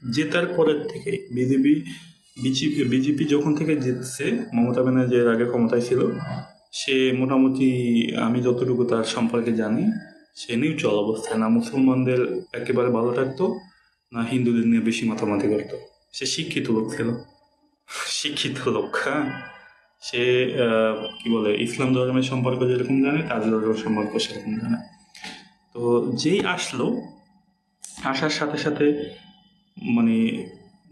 জেতার পরের থেকে বিজেপি যখন থেকে জিতছে, মমতা ব্যানার্জি এর আগে ক্ষমতায় ছিল, সে মোটামুটি আমি যতটুকু তার সম্পর্কে জানি, সে নিউট্রাল অবস্থায়, না মুসলমানদের একেবারে ভালো থাকতো, না হিন্দুদের নিয়ে বেশি মাতামাতি করতো। সে শিক্ষিত লোক ছিল, শিক্ষিত লোক, হ্যাঁ। সে কি বলে, ইসলাম ধর্মের সম্পর্ক যেরকম জানে, তাদের ধর্মের সম্পর্ক সেরকম জানে। তো যেই আসলো, আসার সাথে সাথে মানে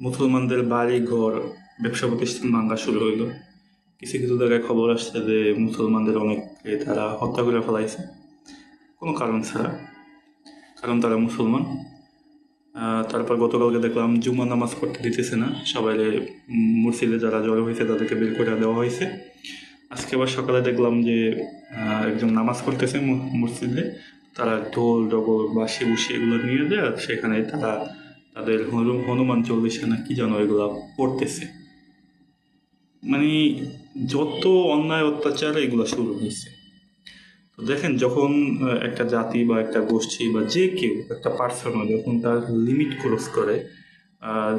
মুসলমানদের বাড়ি ঘর, ব্যবসা প্রতিষ্ঠান ভাঙা শুরু হইলো। কিছু কিছু জায়গায় খবর আসছে যে মুসলমানদের অনেককে তারা হত্যা করে ফেলাইছে কোনো কারণ ছাড়া, কারণ তারা মুসলমান। তারপর গতকালকে দেখলাম জুমা নামাজ পড়তে দিতেছে না সবাই, মসজিদে যারা জড়ো হয়েছে তাদেরকে বের করে দেওয়া হয়েছে। আজকে আবার সকালে দেখলাম যে একজন নামাজ পড়তেছে মসজিদে, তারা ঢোল ডগর বাঁশি বুশি এগুলো নিয়ে দেয়, সেখানে তারা তাদের হনুমান চল্লিশা না কি যেন এগুলা পড়তেছে। মানে যত অন্যায় অত্যাচার এগুলো শুরু হয়েছে। তো দেখেন, যখন একটা জাতি বা একটা গোষ্ঠী বা যে কেউ একটা পার্সন যখন তার লিমিট ক্রস করে,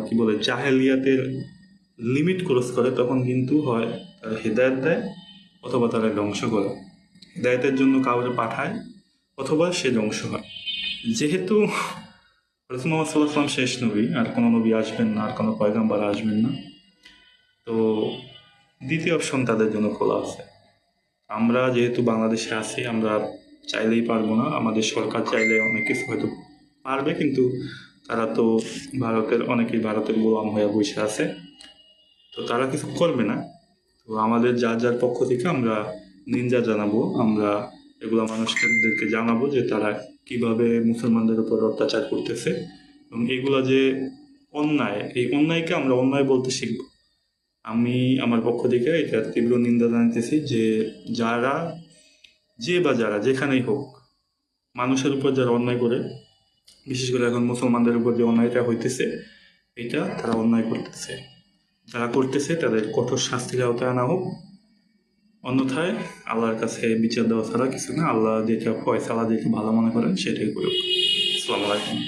কি বলে, জাহেলিয়াতের লিমিট ক্রস করে, তখন কিন্তু হয় তার হেদায়েত দেয় অথবা তারা ধ্বংস করে। হেদায়েতের জন্য কাউকে পাঠায় অথবা সে ধ্বংস হয়। যেহেতু রাসূল মুহাম্মদ সাল্লাল্লাহু আলাইহি ওয়াসাল্লাম শেষ নবী, আর কোনো নবী আসবেন না, আর কোনো পয়গাম্বার আসবেন না, তো দ্বিতীয় অপশন তাদের জন্য খোলা আছে। আমরা যেহেতু বাংলাদেশে আছি, আমরা চাইলেই পারবো না। আমাদের সরকার চাইলে অনেক কিছু হয়তো পারবে, কিন্তু তারা তো অনেকেই ভারতের গোলাম হয়ে বসে আছে, তো তারা কিছু করবে না। তো আমাদের যার যার পক্ষ থেকে আমরা নিন্দা জানাবো, আমরা এগুলো মানুষদেরকে জানাবো যে তারা কিভাবে মুসলমানদের উপর অত্যাচার করতেছে, এবং এগুলা যে অন্যায়, এই অন্যায়কে আমরা অন্যায় বলতে শিখব। আমি আমার পক্ষ থেকে এটা তীব্র নিন্দা জানাতেছি যে যারা, যারা যেখানেই হোক, মানুষের উপর যারা অন্যায় করে, বিশেষ করে এখন মুসলমানদের উপর যে অন্যায়টা হইতেছে, এটা তারা অন্যায় করতেছে, যারা করতেছে তাদের কঠোর শাস্তির আওতায় আনা হোক। অন্যথায় আল্লাহর কাছে বিচার দেওয়া ছাড়া কিছু না। আল্লাহ যেটা ফয়সালা, যেটা ভালো মনে করেন সেটাই করুক। আসসালামু আলাইকুম।